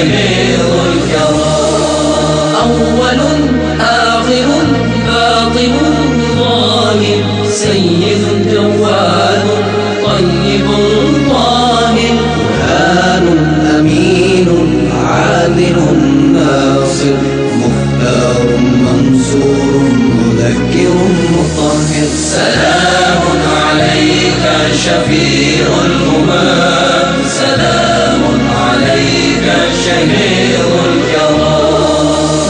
شهير الكرام. أول آخر باطن ظاهر سيد جواد طيب طاهر برهان أمين عادل ناصر مختار منصور مذكر مطهر. سلام عليك شفيع الأمم سلام عليك شهير الكرام.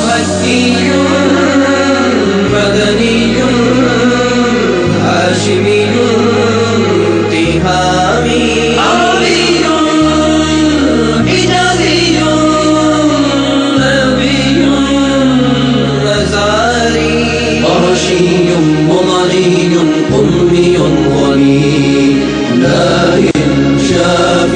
مكي مدني هاشمي تهامي عربي حجازي نبي نزاري قرشي مضري أمي غني لاهٍ شاف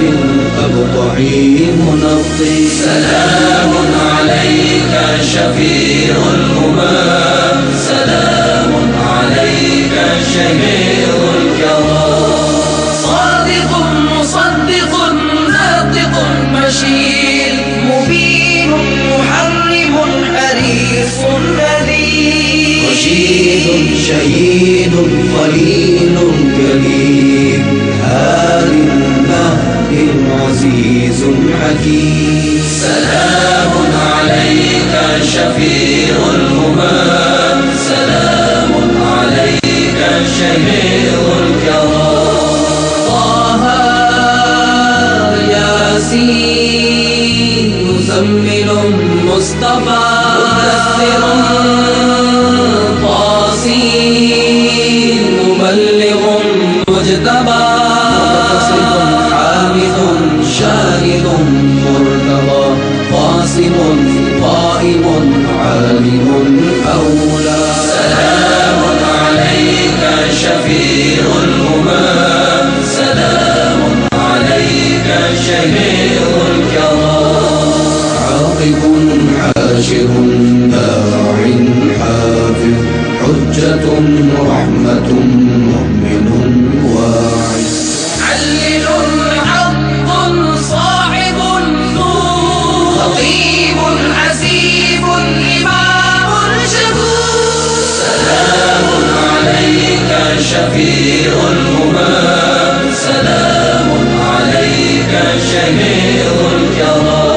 أبطعي منطي. سلام عليك شفيع الأمم سلام عليك شهير الكرام. صادق مصدق ناطق بشير مبين محرم حريص نذير. رشيد شهيد خليل كريم هاد مهد عزيز حكيم. سلام عليك شفيع الأمم سلام عليك شهير الكرام. طه ياسين مزمل مصطفى مدثر طاسين مبلغ مجتبى مقتصد حامد شاهد مرتضى قاسم قائم عالم أولى. سلام عليك شفيع الأمم سلام عليك شهير الكرام. عاقب حاشر داع حافظ حجة رحمة مؤمن واعظ. علل حق صاحب نور خطيب حسيب إمام شكور. سلام عليك شفيع الأمم سلام عليك شهير الكرام.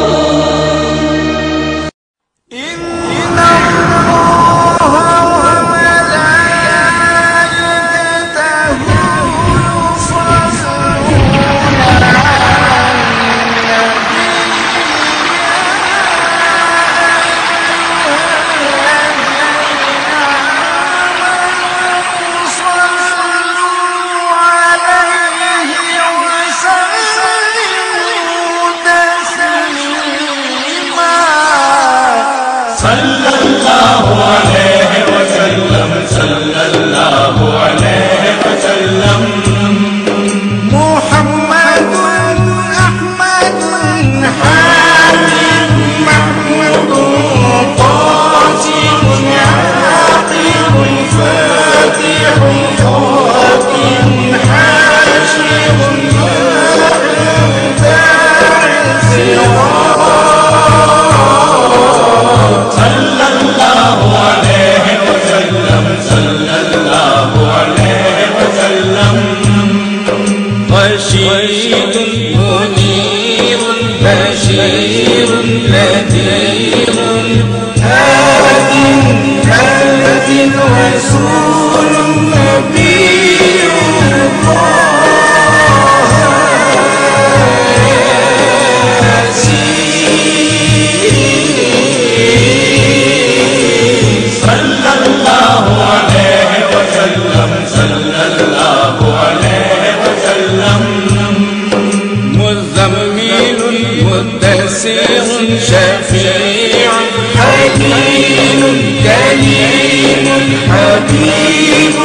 شفيع حكيم كريم حبيب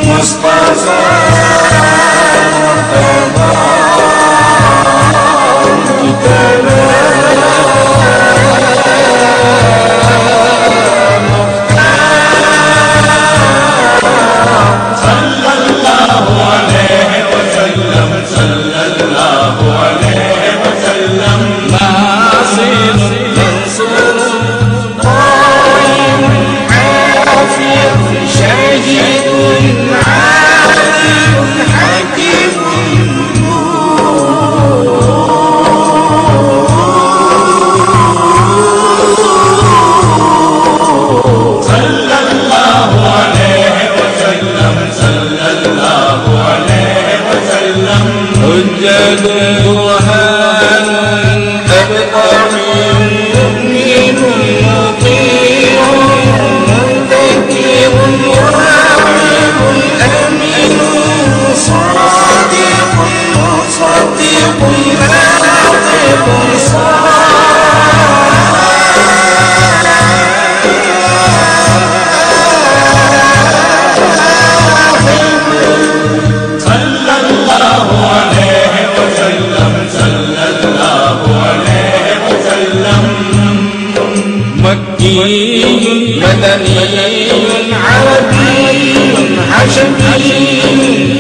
مصطفى صلى الله عليه وسلم مكي مدني عربي عجمي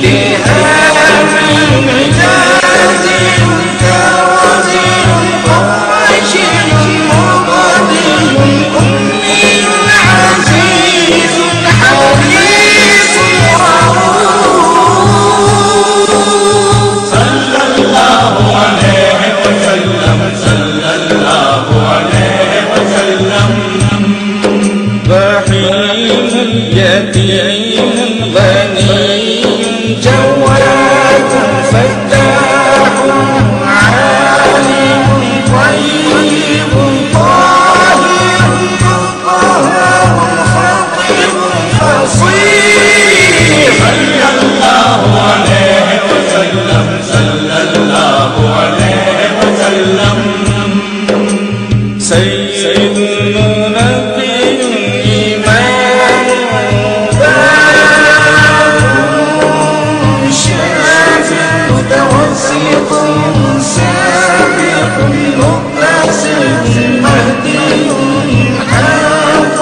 تهامي عجازي كرازي قرشي مبادي أمي عزيز حريص صلى الله عليه وسلم صلى الله عليه وسلم بحيم يتيم غني جواد فتاح عالم طيب طاهر خطيب فصيح صلى الله عليه وسلم صلى الله عليه وسلم سيد نبي إمام شافع متوسط سابق مقتصد مهدي حاق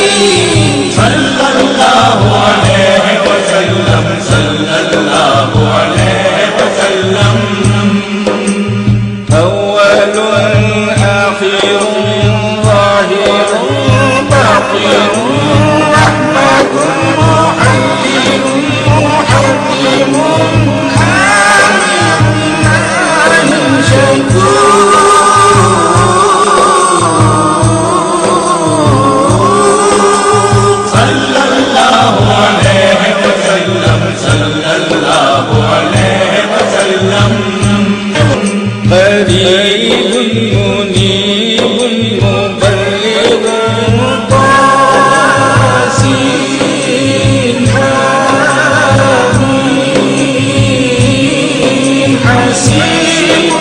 منيب صلى الله عليه وسلم صلى الله عليه وسلم أول آخر ظاهر باطن رحمة محيي محكم حامد ماهٍ شكور صلى الله عليه وسلم صلى الله عليه وسلم قريب منيب مبلغ قاسين حميد حسيب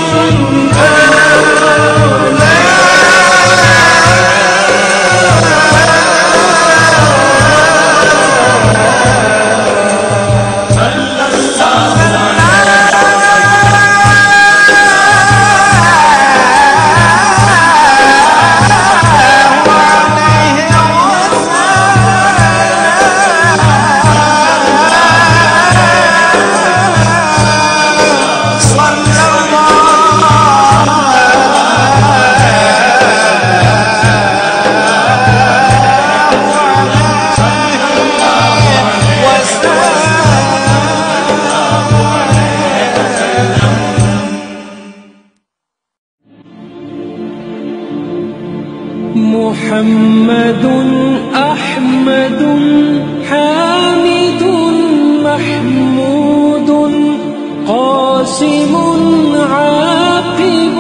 محمد أحمد حامد محمود قاسم عاقب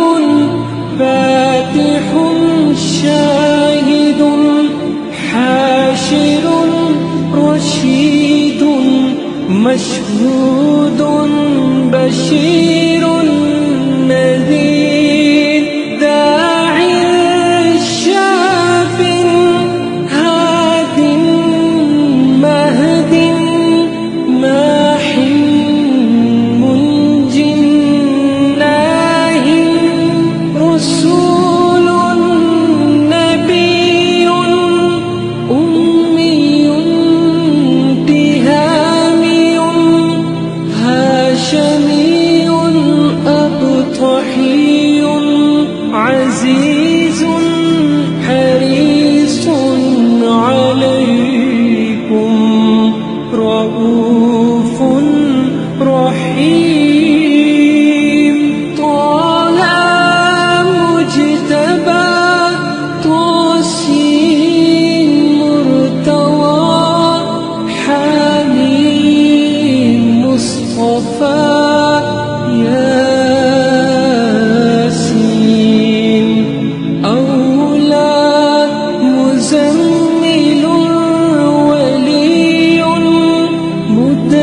فاتح شاهد حاشر رشيد مشهود بشير نذير داعي شاف هاد مهد ماح منج ناه رسول نبي أمي تهامي هاشمي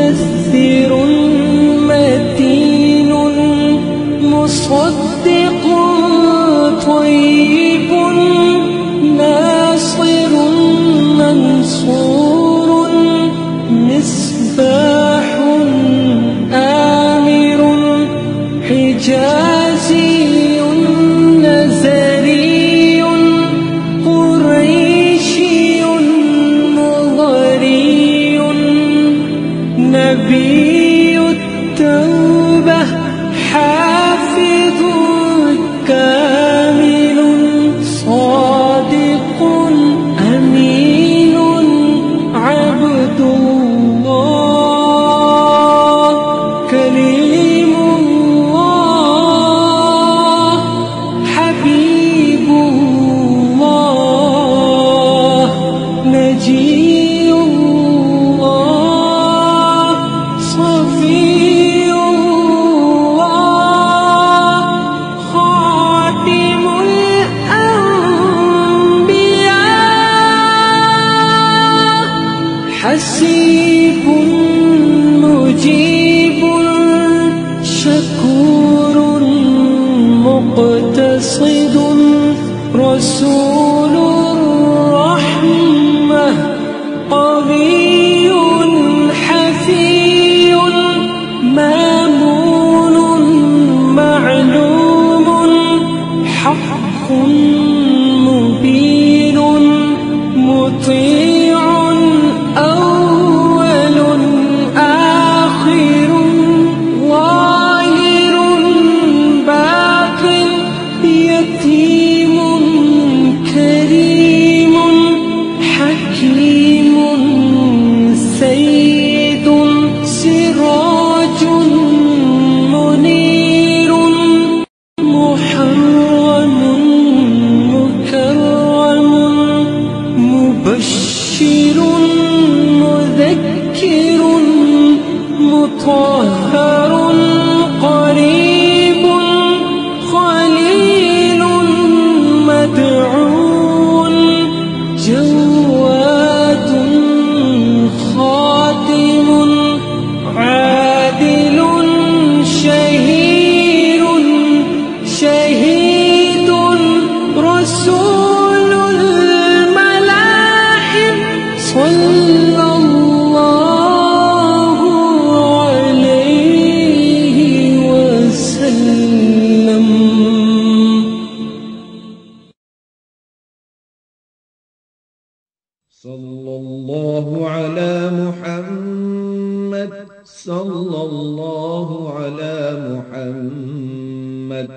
مدثر متين مصدق طيب ناصر منصور مصباح آمر حجازي نزري قريشي مضري نبي التوبة حافظ كامل صادق أمين عبد الله كريم الله حبيب الله نجي الله صفي الله خاتم الأنبياء حسيب مجيب شكور مقتصد رسول الرحمة قوي حفي مامون معلوم حق مبين مطيع أول آخر ظاهر باطن يتيم كريم حكيم سيد سراج منير محرم مكرم مبشر مذكر مطهر قريب خليل مدعو جواد خاتم عادل شهير شهيد رسول الملاحم صلى الله عليه وسلم. صلى الله على محمد صلى الله على محمد.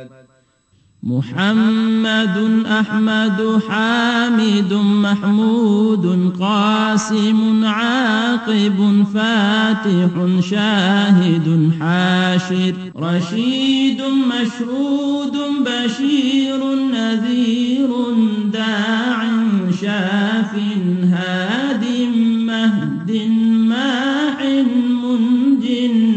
محمد أحمد حامد محمود قاسم عاقب فاتح شاهد حاشر رشيد مشهود بشير نذير داع شاف هاد مهد ماح منج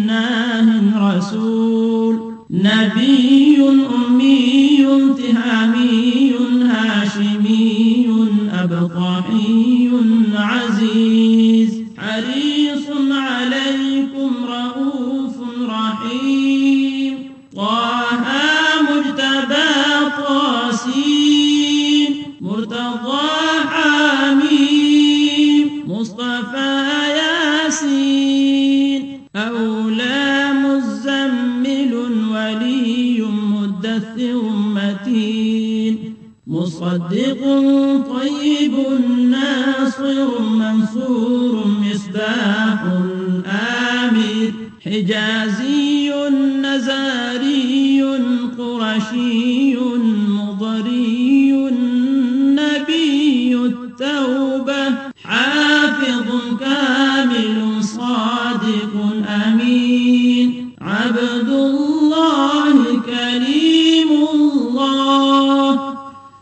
ناه رسول نبي أمي تهامي هاشمي أبطحي عزيز حريص عليكم رؤوف رحيم طه مجتبى طاسين مرتضى حميم مصطفى ياسين أولى مزمل ولي مدثر متين مصدق طيب ناصر منصور مصباح آمر حجازي نزاري قرشي مضري نبي التوبة حافظ كامل صادق أمين عبد الله كريم الله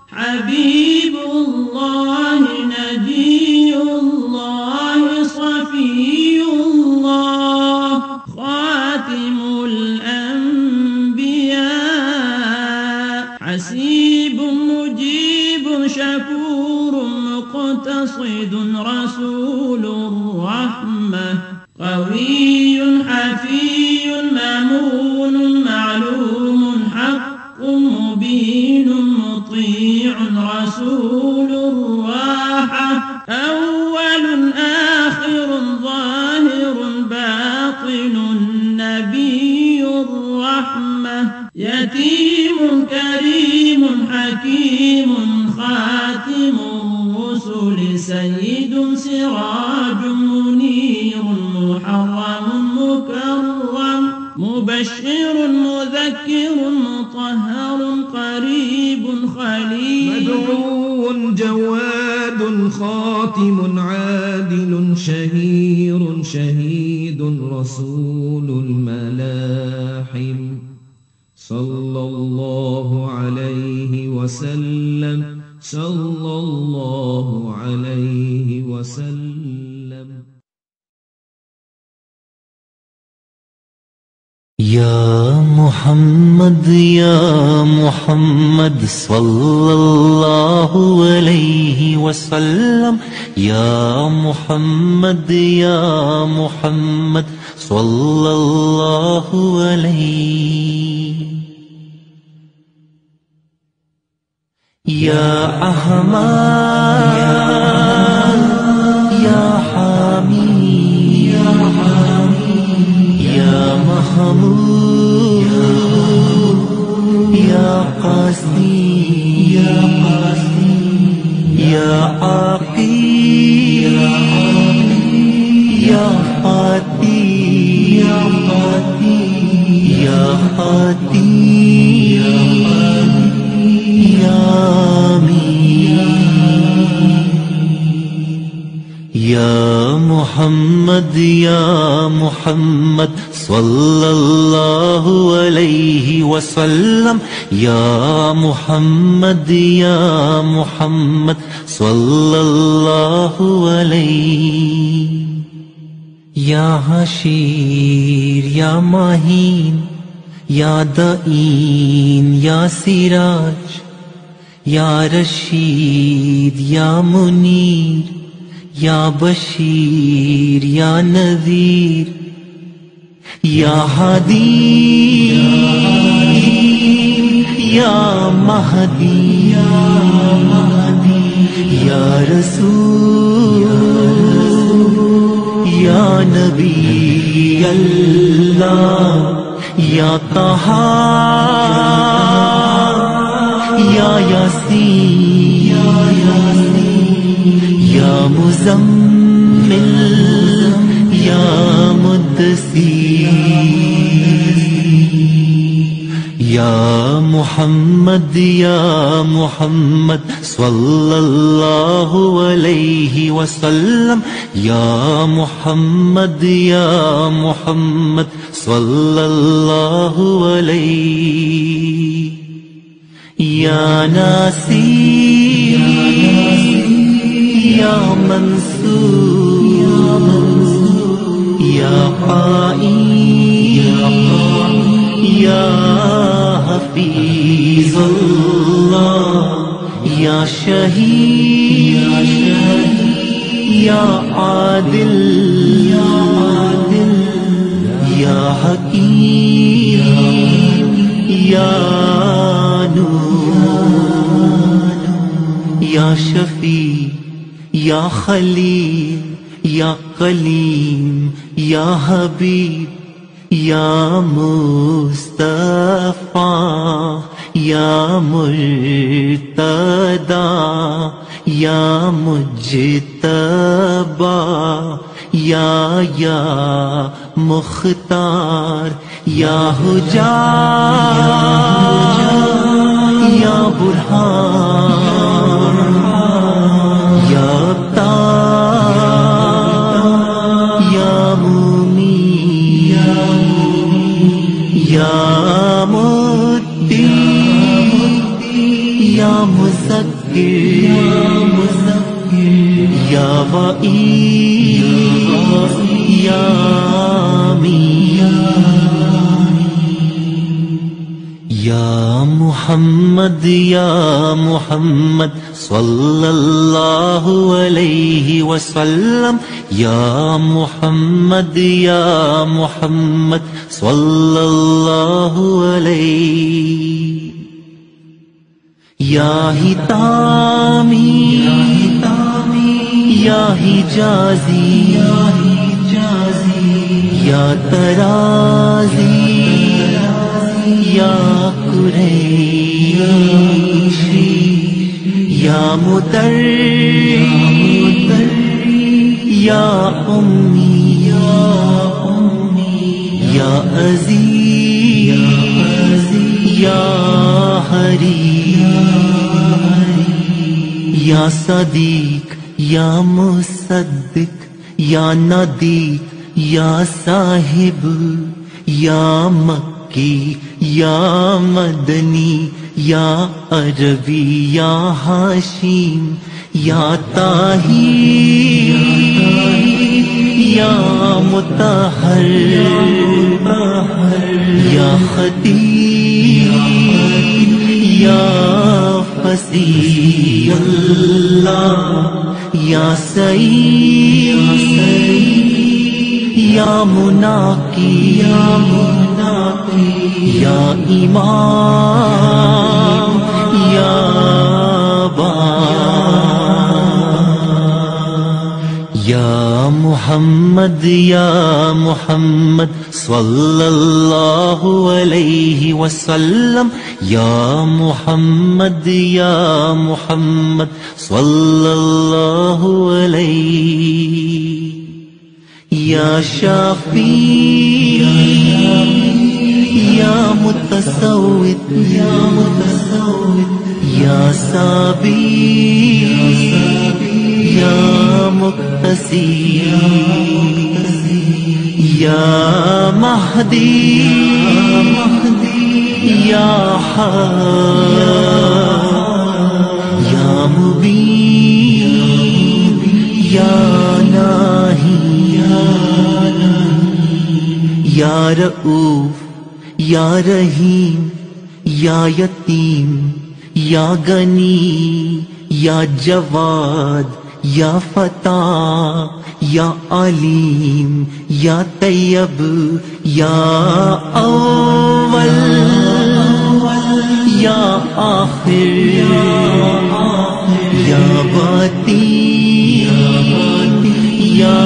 حبيب الله نجي الله صفي الله خاتم الأنبياء عفي مأمون معلوم حق مبين مطيع رسول الراحة أول آخر ظاهر باطن نبي الرحمة يتيم كريم حكيم خاتم الرسل سيد سراج منير محرم مكرم مبشر مذكر مطهر قريب خليل مدعو جواد خاتم عادل شهير شهيد رسول الملاحم صلى الله عليه وسلم صلى الله عليه وسلم. يا محمد صلى الله عليه وسلم. يا محمد صلى الله عليه. يا أحمد يا حميد يا محمود يا قاسم يا عقيل يا خطيب يا خطيب يا أمين. يا محمد صلى الله عليه وسلم. يا محمد صلى الله عليه. يا حشير يا مهين يا دئين يا سراج يا رشيد يا منير يا بشير يا نذير يا هادي يا مهدي يا رسول يا نبي الله يا طه يا ياسين يا مزمل يا مدثر. يا محمد صلى الله عليه وسلم. يا محمد صلى الله عليه. يا ناصر يا منصور يا قائم يا حفيظ الله يا شهيد يا عادل يا حكيم يا نور يا شفيع يا خليل يا كليم يا حبيب يا مصطفى يا مرتضى يا مجتبى يا مختار يا حجاب يا برهان يا ابتار يا مميت يا مدي يا مذكر يا وئيس يا أمين. يا محمد मुहम्मद या मुहम्मद सल्लल्लाहु अलैहि वसल्लम या मुहम्मद या मुहम्मद सल्लल्लाहु अलैहि या हितामी या हिजाज़ी या तराज़ी या कुरैशी या मुतर्री या उम्मी या अज़ीज़ या हरी या सदीक या मुसद्दिक या नदीक या साहिब या मक्की या मदनी या अरबी या हाशिम या ताही या मुतहर या खतीब या फसीह या सईद या मुनाकी या इमाम या बा या मुहम्मद सल्लल्लाहु अलैहि वसल्लम या मुहम्मद सल्लल्लाहु अलैहि या शाफी या मुतसव्वित या साबी या मुक्तसी या महदी या या मुबीन या नाही या रऊफ या रहीम या यतीम या गनी या जवाद या फता या अलीम या तैयब या अव्वल या आखिर या बाती या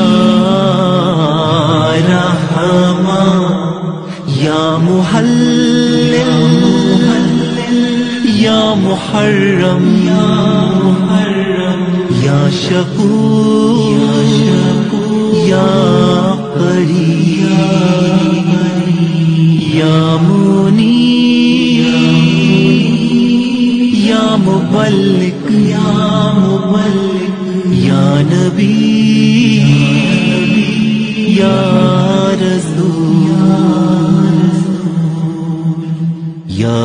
रहमा या मुहल्लिल या मुहर्रम या शकूर या करीम या मुनीब या मुबल्लिग या नबी या रसूल या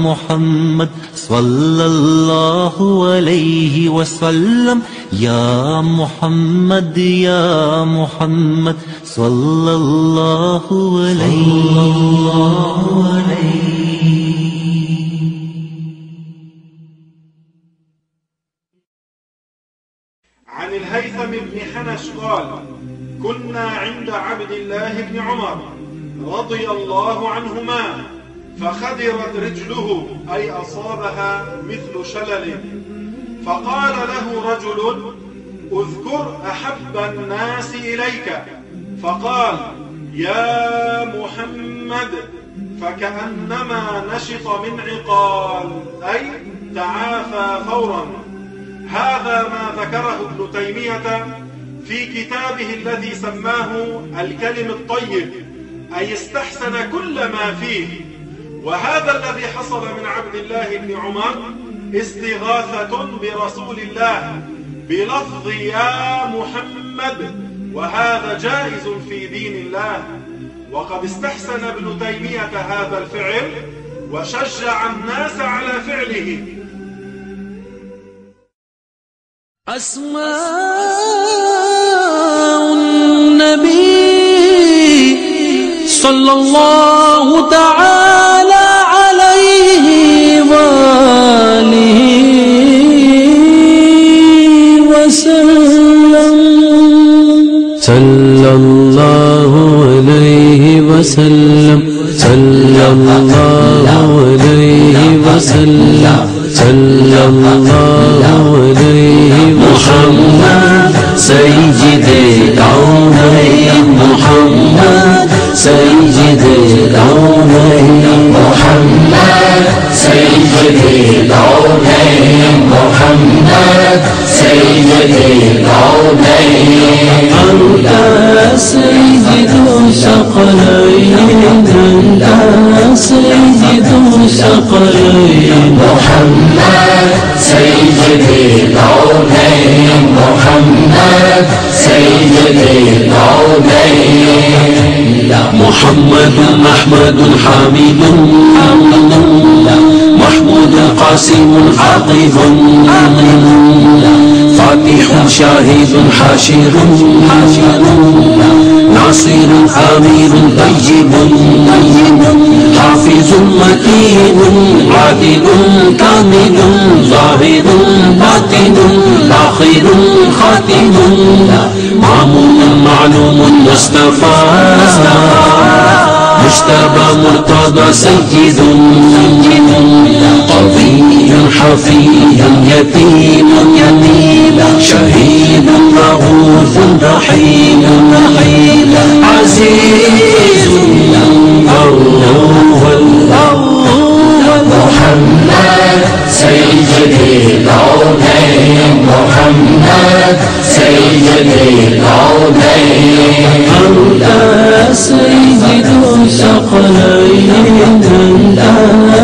मुहम्मद सल्लल्लाहु अलैहि वसल्लम या मुहम्मद सल्लल्लाहु अलैहि عن الهيثم بن حنش قال: كنا عند عبد الله بن عمر رضي الله عنهما فخدرت رجله أي أصابها مثل شلل، فقال له رجل: اذكر أحب الناس إليك، فقال: يا محمد، فكأنما نشط من عقال أي تعافى فورا. هذا ما ذكره ابن تيمية في كتابه الذي سماه الكلم الطيب، أي استحسن كل ما فيه. وهذا الذي حصل من عبد الله بن عمر استغاثة برسول الله بلفظ يا محمد، وهذا جائز في دين الله. وقد استحسن ابن تيمية هذا الفعل وشجع الناس على فعله. أسماء النبي صلى الله تعالى सल्लल्लाहु अलैहि वसल्लम सल्लल्लाहु अलैहि वसल्लम सल्लल्लाहु अलैहि मुहम्मद सय्यिदे कौनैन मुहम्मद सय्यिदे कौनैन मुहम्मद सय्यिदे कौनैन मुहम्मद सय्यिदे कौनैन अंत सय्यिदु सकलैन अंत सय्यिदु सकलैन मुहम्मद सय्यिदे कौनैन मुहम्मद सय्यिदे कौनैन محمد أحمد حميد محمود قاسم عاقب فاتح شاهد حاشر ناصر آمير طيب حافظ متين عادل كامل ظاهر باطن آخر خاتم مامون معلوم مصطفى مجتبى مرتضى سيد قوي حفي يتيم شهيد رؤوف رحيم عزيز محمد سيد الكونين محمد سيد الكونين أنت سيد ثقلين أنت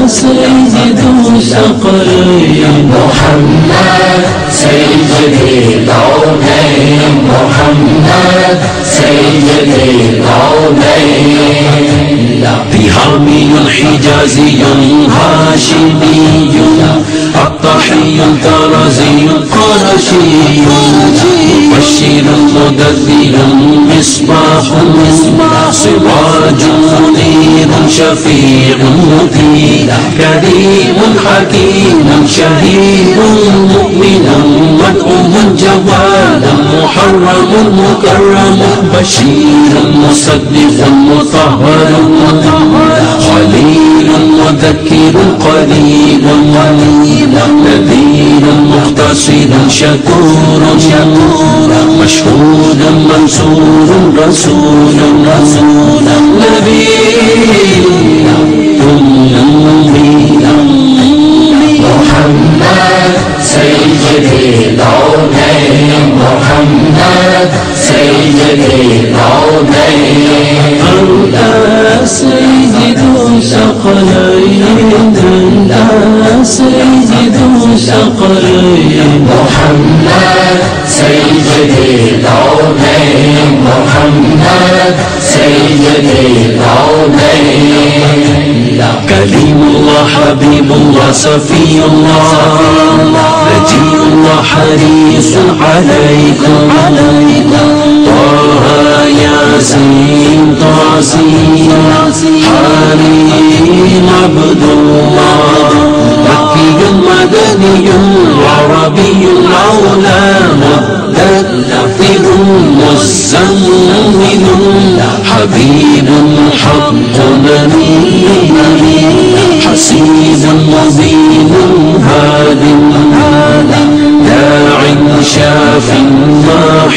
سيد ثقلين محمد سيد الكونين محمد سيد الكونين بهامي حجازي هاشمي الطحي طرزي قرشي مبشر مدثر مصباح سراج منير شفيع مطيع كريم حكيم شهيد مؤمن مدعو جواد محرم مكرم بشير مصدق مطهر خليل مذكر قريب نذير مختصر شكور مشهود منصور رسول نبي محمد سيد الكونين محمد سيد الكونين أنت سيد ثقلين أنت سيد ثقلين محمد سيد الكونين محمد سيد الكونين كليم الله حبيب الله صفي الله نجي الله حريص عليكم طه ياسين طاسين حليم عبد الله مكي مدني عربي العلا مدثر مزمل حبيب حق نبي حسيب مبين هاد داع شاف ماح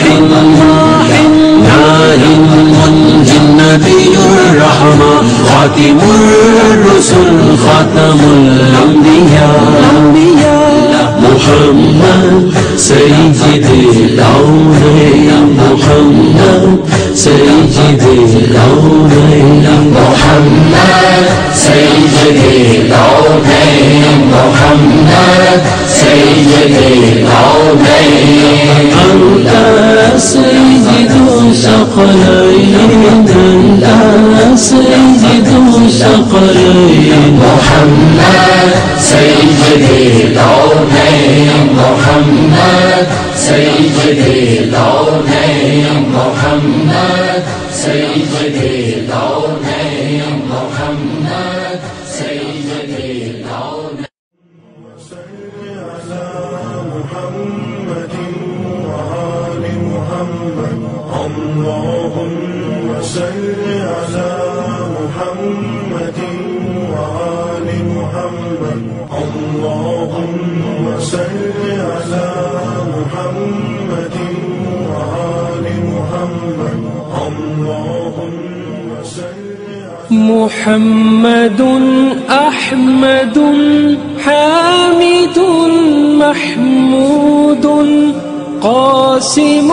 ناه منج النبي الرحمة خاتم الرسل خاتم الأنبياء محمد سيد الكونين محمد سيد الكونين محمد سيد الكونين محمد سيد الكونين أنت سيد ثقلين أنت سيد ثقلين محمد سيد الكونين محمد سيد الكونين محمد سيد الكونين محمد سيد الكونين صل على محمد وآل محمد اللهم صل على محمد وآل محمد اللهم صل على محمد وآل محمد اللهم صل محمد أحمد حامد محمود قاسم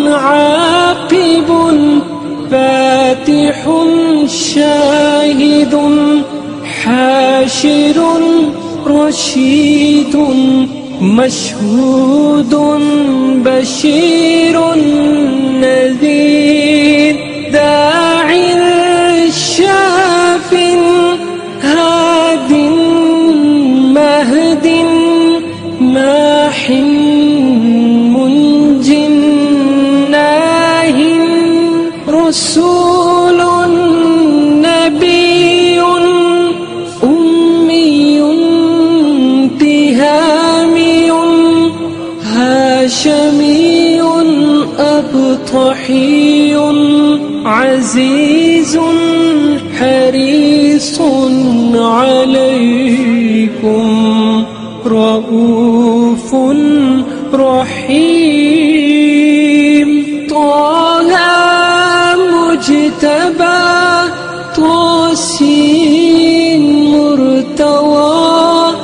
عاقب فاتح شاهد حاشر رشيد مشهود بشير نذير داع شاف هاد مهد ماح منج ناه رسول نبي أمي تهامي هاشمي أبطحي عزيز حريص عليكم رؤوف رحيم طه مجتبى طاسين مرتوى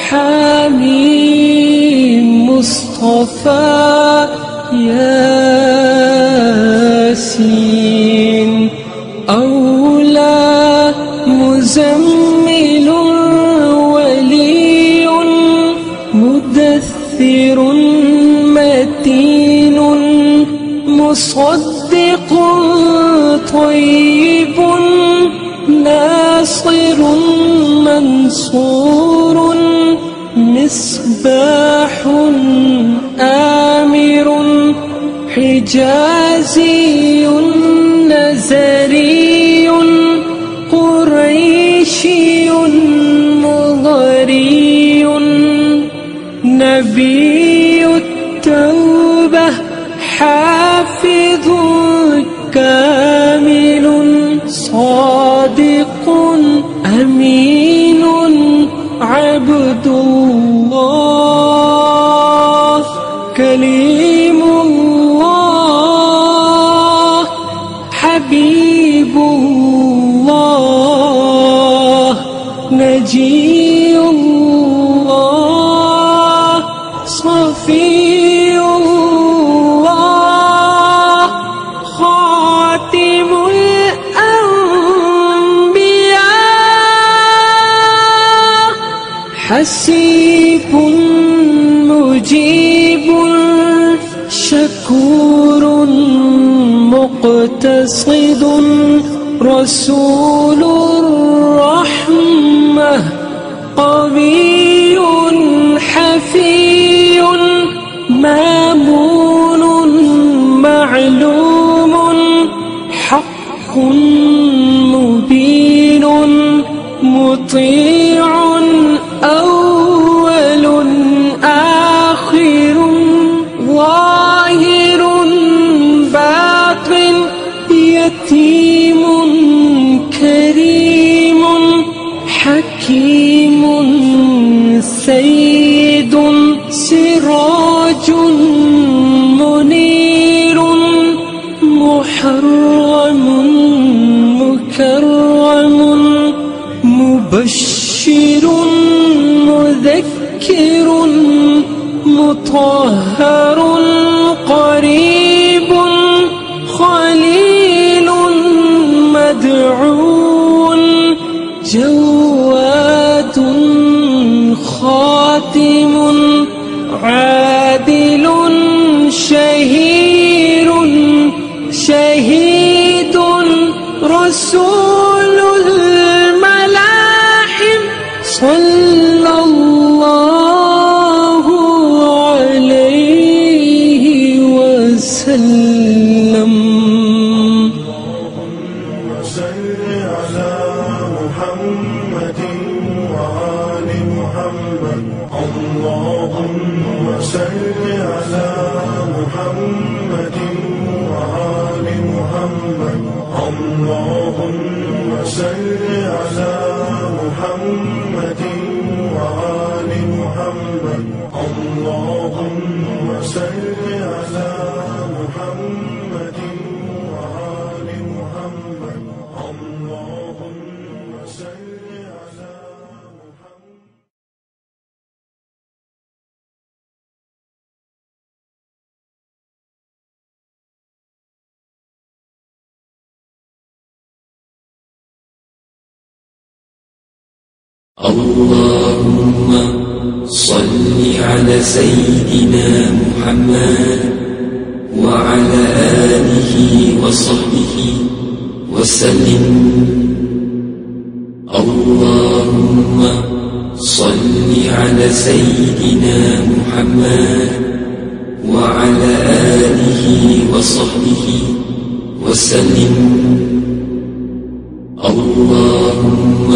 حميم مصطفى ياسين أولى مزمل ولي مدثر متين مصدق طيب ناصر منصور مصباح آمر حجازي نزري قريشي مضري نبي التوبة حافظ كامل صادق أمين عبد الله كليم الله حبيب الله نجي الله صفي الله خاتم الأنبياء حسيب مجيب شكور مقتصد رسول الرحمة قوي حفي مامون معلوم حق مبين مطيع أول آخر ظاهر باطن يتيم كريم حكيم سيد سراج منير محرم مكرم مبشر مذكر مطهر قريب خليل مدعو جواد خاتم عادل شهير شهيد رسول الملاحم صلى الله عليه وسلم صل على محمد اللهم صل على محمد وآل محمد اللهم صل على محمد وآل محمد اللهم صل على محمد. اللهم صل على سيدنا محمد وعلى آله وصحبه وسلم. اللهم صل على سيدنا محمد وعلى آله وصحبه وسلم. اللهم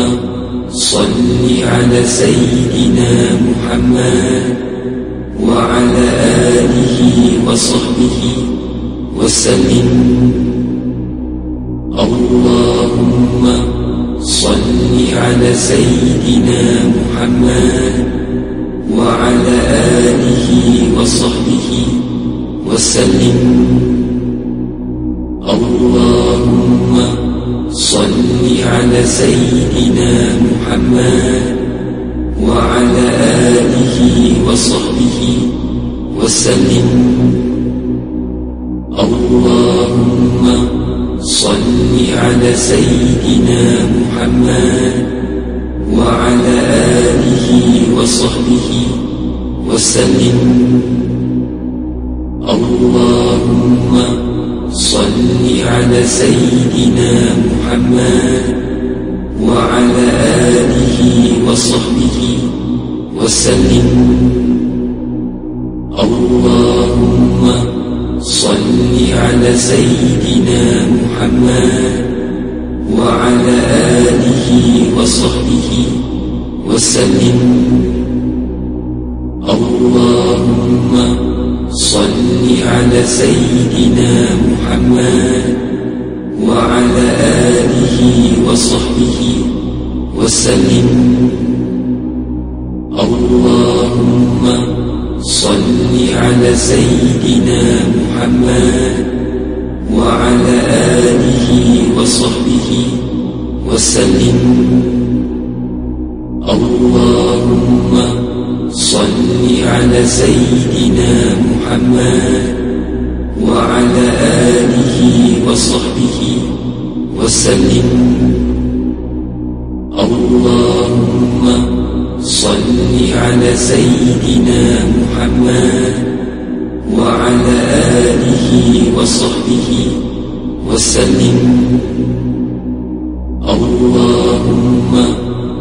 صل على سيدنا محمد وعلى آله وصحبه وسلم. اللهم صل على سيدنا محمد وعلى آله وصحبه وسلم. اللهم صل على سيدنا محمد وعلى آله وصحبه وسلم. اللهم صل على سيدنا محمد وعلى آله وصحبه وسلم. اللهم صل على سيدنا محمد وعلى آله وصحبه وسلم. اللهم صل على سيدنا محمد وعلى آله وصحبه وسلم. اللهم صل على سيدنا محمد وعلى آله وصحبه وسلم. اللهم صل على سيدنا محمد وعلى آله وصحبه وسلم. اللهم صل على سيدنا محمد وعلى آله وصحبه وسلم. اللهم صل على سيدنا محمد وعلى آله وصحبه وسلم. اللهم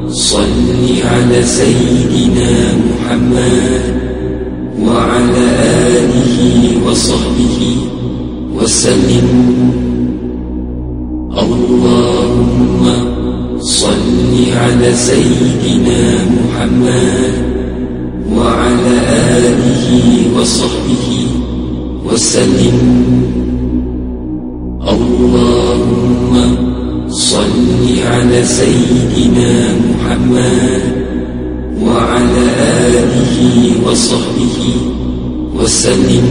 صل على سيدنا محمد وعلى آله وصحبه وسلم. اللهم صل على سيدنا محمد وعلى آله وصحبه وسلم. اللهم صل على سيدنا محمد وعلى آله وصحبه وسلم.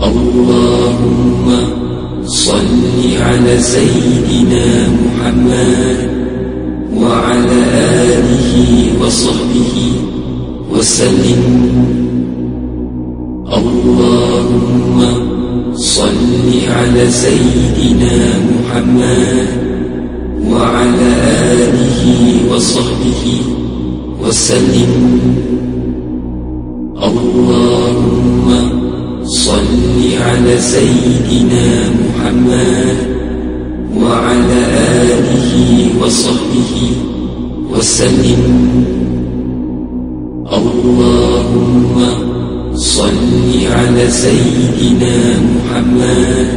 اللهم صل على سيدنا محمد وعلى آله وصحبه وسلم. اللهم صل على سيدنا محمد وعلى آله وصحبه وسلم. اللهم صل على سيدنا محمد وعلى آله وصحبه وسلم. اللهم صل على سيدنا محمد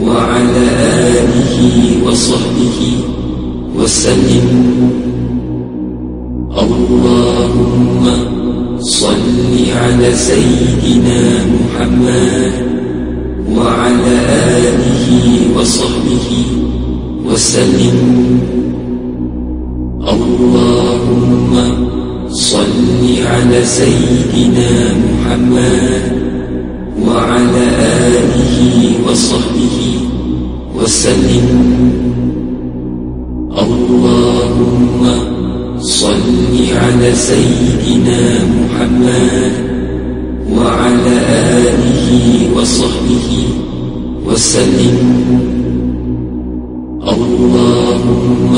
وعلى آله وصحبه وسلم. اللهم صل على سيدنا محمد وعلى آله وسلم. اللهم صل على سيدنا محمد وعلى آله وصحبه وسلم. اللهم صل على سيدنا محمد وعلى آله وصحبه وسلم. اللهم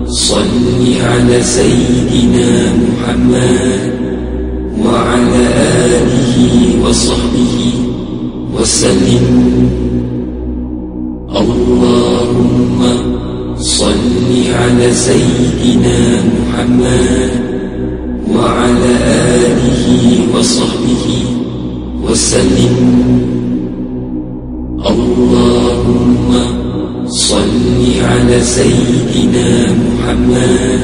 صل على سيدنا محمد وعلى آله وصحبه وسلم. اللهم صل على سيدنا محمد وعلى آله وصحبه وسلم. اللهم صل على سيدنا محمد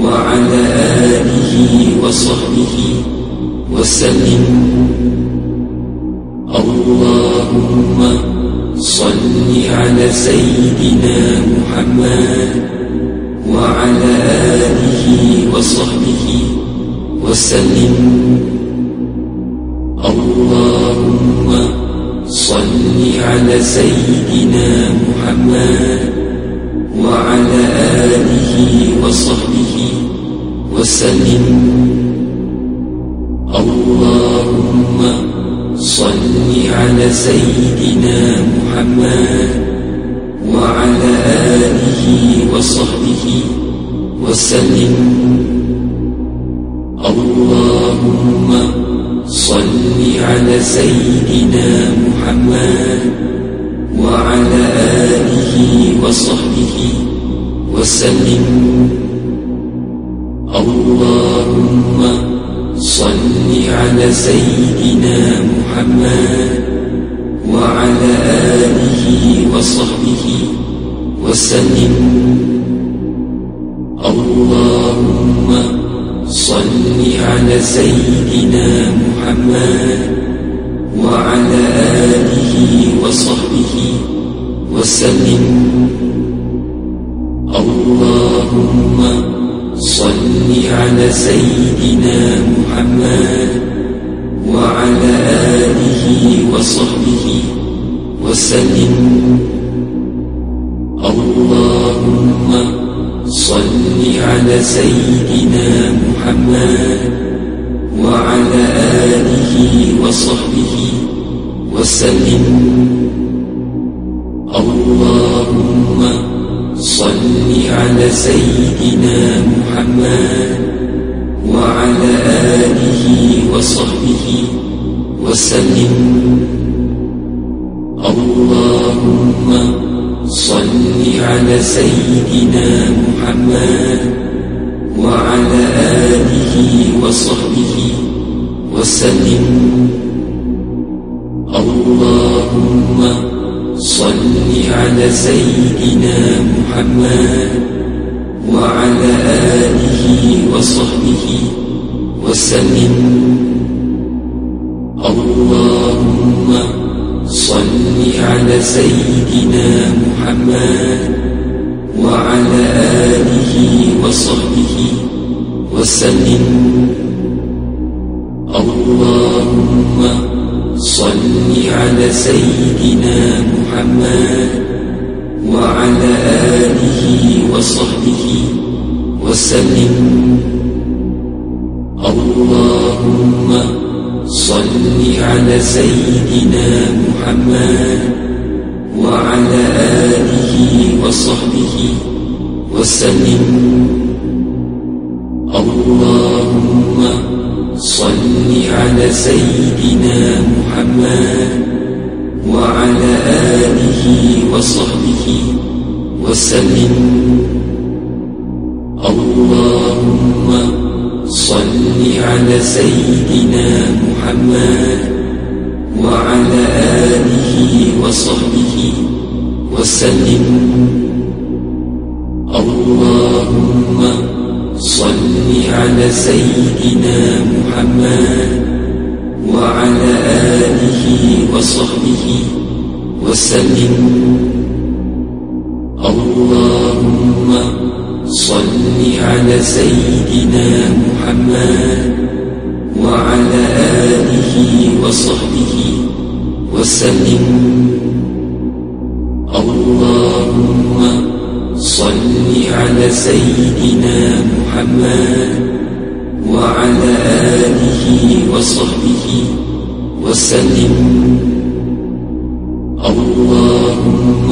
وعلى آله وصحبه وسلم. اللهم صل على سيدنا محمد وعلى آله وصحبه وسلم. اللهم صل على سيدنا محمد وعلى آله وصحبه وسلم. اللهم صل على سيدنا محمد وعلى آله وصحبه وسلم. اللهم صل على سيدنا محمد وعلى آله وصحبه وسلم. اللهم صل على سيدنا محمد وعلى آله وصحبه وسلم. اللهم صل على سيدنا محمد وعلى آله وصحبه وسلم. اللهم صل على سيدنا محمد وعلى آله وصحبه وسلم. اللهم صل على سيدنا محمد وعلى آله وصحبه وسلم. اللهم صل على سيدنا محمد وعلى آله وصحبه وسلم. اللهم صل على سيدنا محمد وعلى آله وصحبه وسلم. اللهم صل على سيدنا محمد وعلى آله وصحبه وسلم. اللهم صل على سيدنا محمد وعلى آله وصحبه وسلم. اللهم صل على سيدنا محمد وعلى آله وصحبه وسلم. اللهم صل على سيدنا محمد وعلى آله وصحبه وسلم. اللهم صل على سيدنا محمد وعلى آله وصحبه وسلم. اللهم صل على سيدنا محمد وعلى آله وصحبه وسلم. اللهم صل على سيدنا محمد وعلى آله وصحبه وسلم. اللهم صل على سيدنا محمد وعلى آله وصحبه وسلم. اللهم صل على سيدنا محمد وعلى آله وصحبه وسلم. اللهم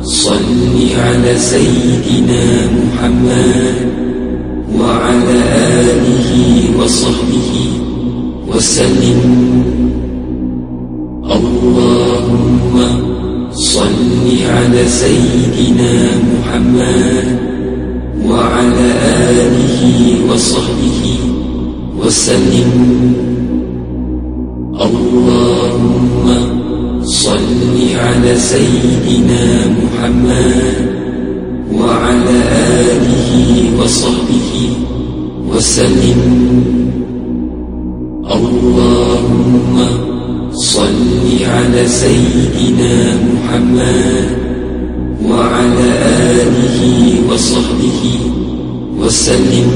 صل على سيدنا محمد وعلى آله وصحبه وسلم. اللهم صل على سيدنا محمد وعلى آله وصحبه وسلم. اللهم صل على سيدنا محمد وعلى آله وصحبه وسلم. اللهم صل على سيدنا محمد وعلى آله وصحبه وسلم.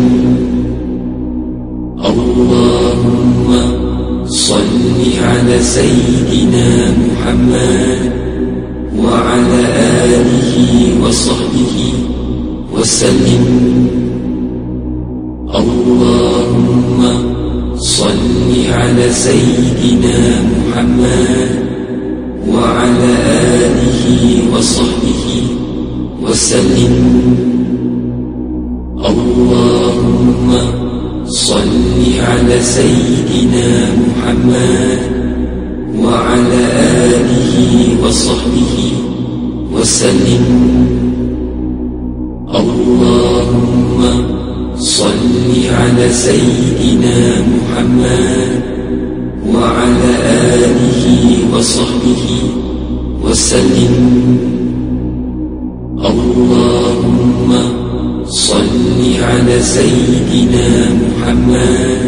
اللهم صل على سيدنا محمد وعلى آله وصحبه وسلم. اللهم صل على سيدنا محمد وعلى آله وصحبه وسلم. اللهم صل على سيدنا محمد وعلى آله وصحبه وسلم. اللهم صل على سيدنا محمد وعلى آله وصحبه وسلم. اللهم صل على سيدنا محمد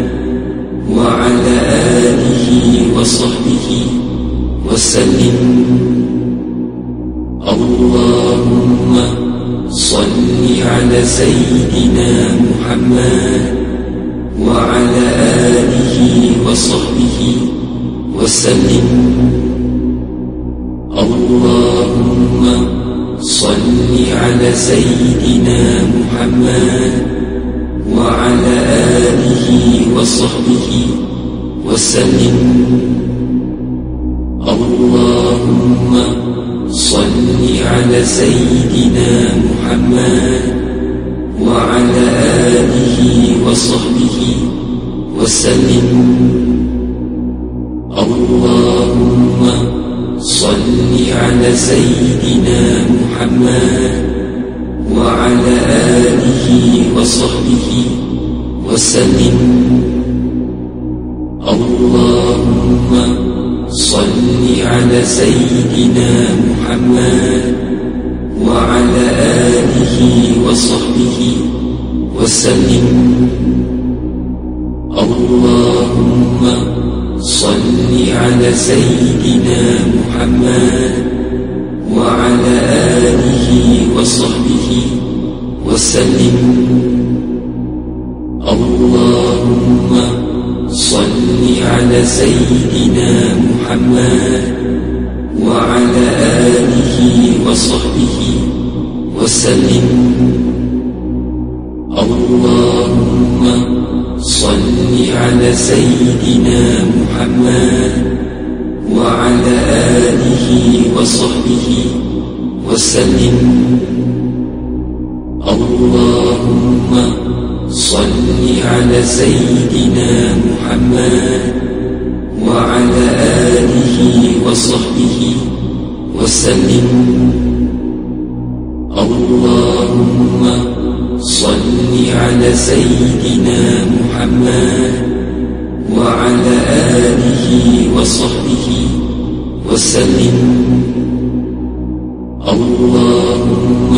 وعلى آله وصحبه وسلم. اللهم صل على سيدنا محمد وعلى آله وصحبه وسلم. اللهم صل على سيدنا محمد وعلى آله وصحبه وسلم. اللهم صل على سيدنا محمد وعلى آله وصحبه وسلم. اللهم صل على سيدنا محمد وعلى آله وصحبه وسلم. اللهم صل على سيدنا محمد وعلى آله وصحبه وسلم. اللهم صل على سيدنا محمد وعلى آله وصحبه وسلم. اللهم صل على سيدنا محمد وعلى آله وصحبه وسلم. اللهم صل على سيدنا محمد وعلى آله وصحبه وسلم. اللهم صل على سيدنا محمد وعلى آله وصحبه وسلم. اللهم صل على سيدنا محمد وعلى آله وصحبه وسلم. اللهم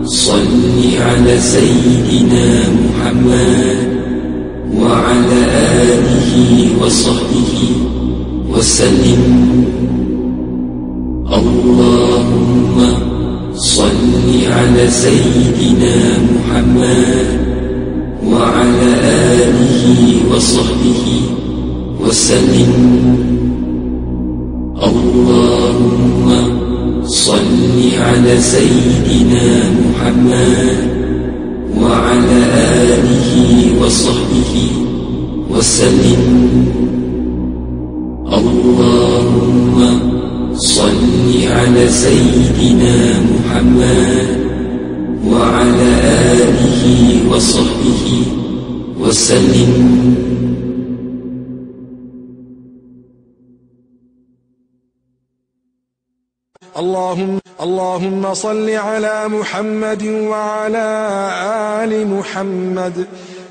صل على سيدنا محمد وعلى آله وصحبه وسلم. اللهم صل سيدنا محمد وعلى آله وصحبه وسلم. اللهم صل على سيدنا محمد وعلى آله وصحبه وسلم. اللهم صل على سيدنا محمد وعلى آله وصحبه وسلم. اللهم صل على محمد وعلى آل محمد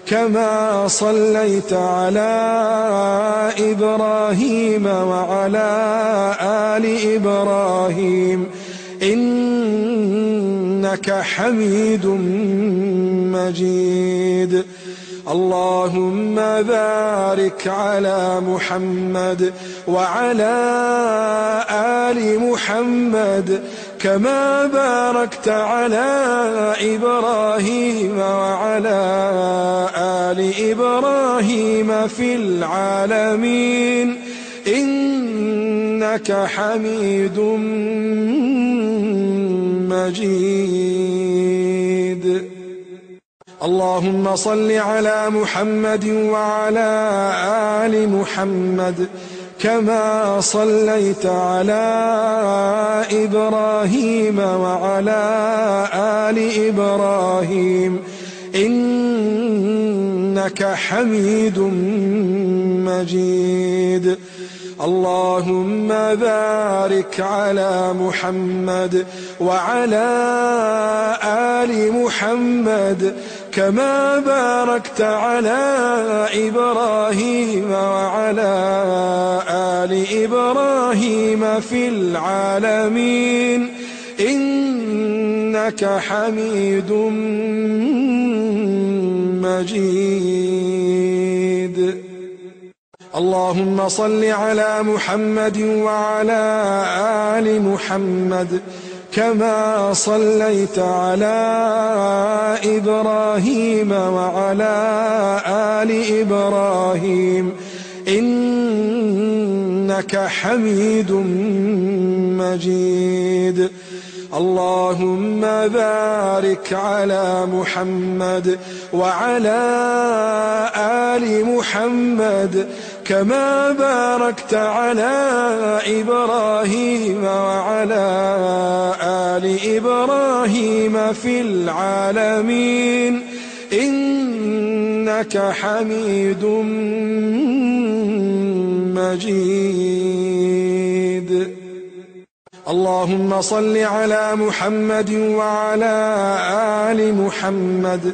كما صليت على إبراهيم وعلى آل إبراهيم إنك حميد مجيد. اللهم بارك على محمد وعلى آل محمد كما باركت على إبراهيم وعلى آل إبراهيم في العالمين إنك حميد مجيد. اللهم صل على محمد وعلى آل محمد كما صليت على إبراهيم وعلى آل إبراهيم إنك حميد مجيد. اللهم بارك على محمد وعلى آل محمد كما باركت على إبراهيم وعلى آل إبراهيم في العالمين إنك حميد مجيد. اللهم صل على محمد وعلى آل محمد كما صليت على إبراهيم وعلى آل إبراهيم إنك حميد مجيد. اللهم بارك على محمد وعلى آل محمد كما باركت على إبراهيم وعلى آل إبراهيم في العالمين إنك حميد مجيد. اللهم صل على محمد وعلى آل محمد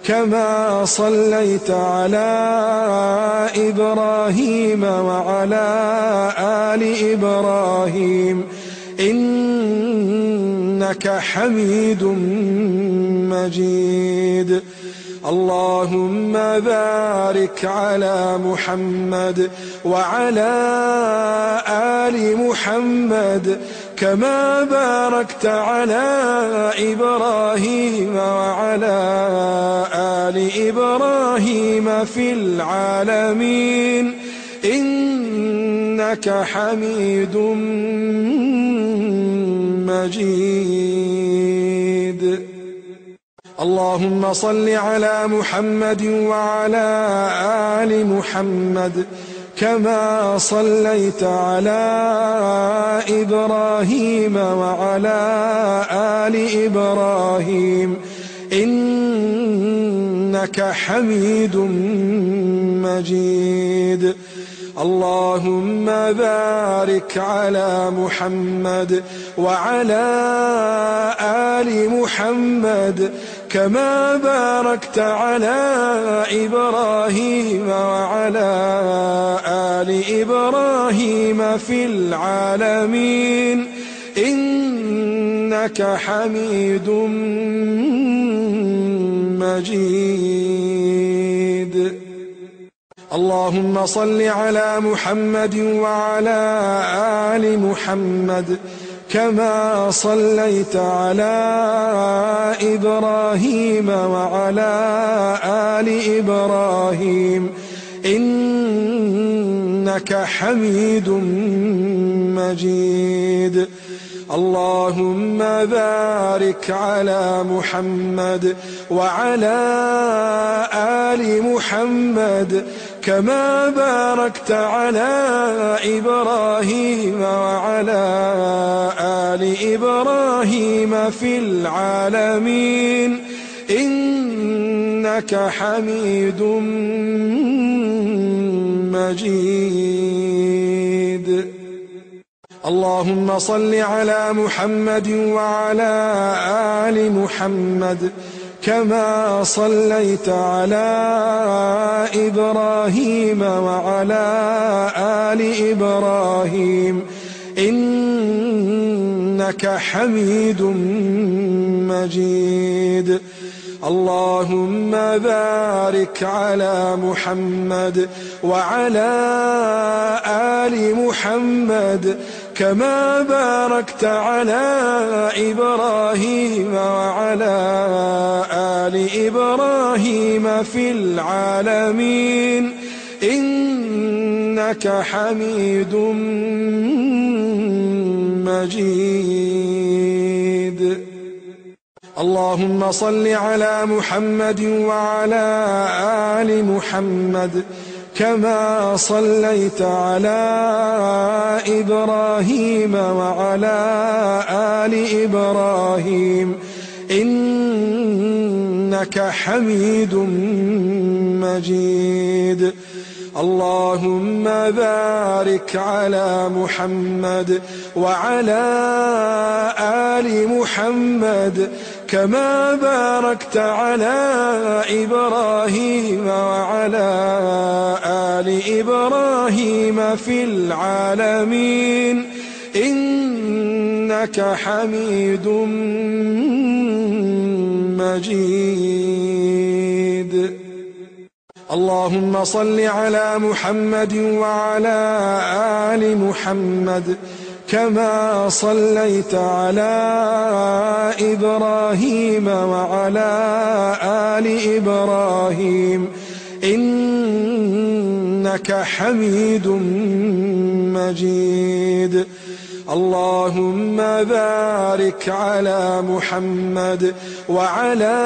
كما صليت على إبراهيم وعلى آل إبراهيم إنك حميد مجيد. اللهم بارك على محمد وعلى آل محمد كما باركت على إبراهيم وعلى آل إبراهيم في العالمين إنك حميد مجيد. اللهم صل على محمد وعلى آل محمد كما صليت على إبراهيم وعلى آل إبراهيم إنك حميد مجيد. اللهم بارك على محمد وعلى آل محمد كما باركت على إبراهيم وعلى آل إبراهيم في العالمين إنك حميد مجيد. اللهم صل على محمد وعلى آل محمد كما صليت على إبراهيم وعلى آل إبراهيم إنك حميد مجيد. اللهم بارك على محمد وعلى آل محمد كما باركت على إبراهيم وعلى آل إبراهيم في العالمين إنك حميد مجيد. اللهم صل على محمد وعلى آل محمد كما صليت على إبراهيم وعلى آل إبراهيم إنك حميد مجيد. اللهم بارك على محمد وعلى آل محمد كما باركت على إبراهيم وعلى آل إبراهيم في العالمين إنك حميد مجيد. اللهم صل على محمد وعلى آل محمد كما صليت على إبراهيم وعلى آل إبراهيم إنك حميد مجيد. اللهم بارك على محمد وعلى آل محمد كما باركت على إبراهيم وعلى آل إبراهيم في العالمين إنك حميد مجيد. اللهم صل على محمد وعلى آل محمد كما صليت على إبراهيم وعلى آل إبراهيم إنك حميد مجيد. اللهم بارك على محمد وعلى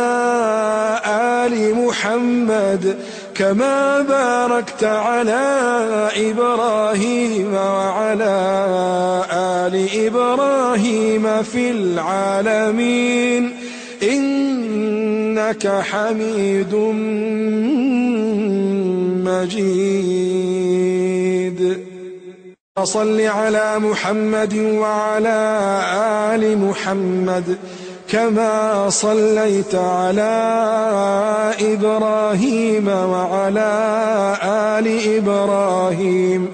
آل محمد كما باركت على إبراهيم وعلى آل إبراهيم في العالمين إنك حميد مجيد. صل على محمد وعلى آل محمد كما صليت على إبراهيم وعلى آل إبراهيم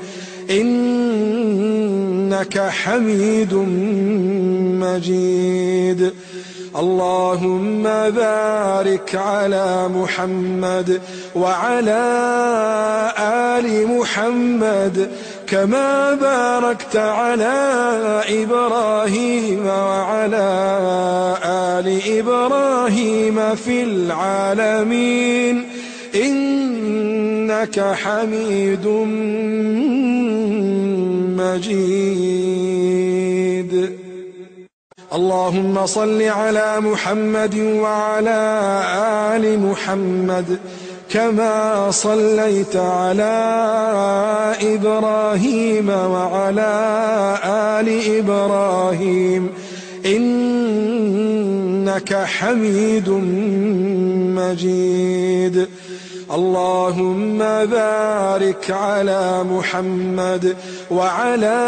إنك حميد مجيد. اللهم بارك على محمد وعلى آل محمد كما باركت على إبراهيم وعلى آل إبراهيم في العالمين إنك حميد مجيد. اللهم صل على محمد وعلى آل محمد كما صليت على إبراهيم وعلى آل إبراهيم إنك حميد مجيد. اللهم بارك على محمد وعلى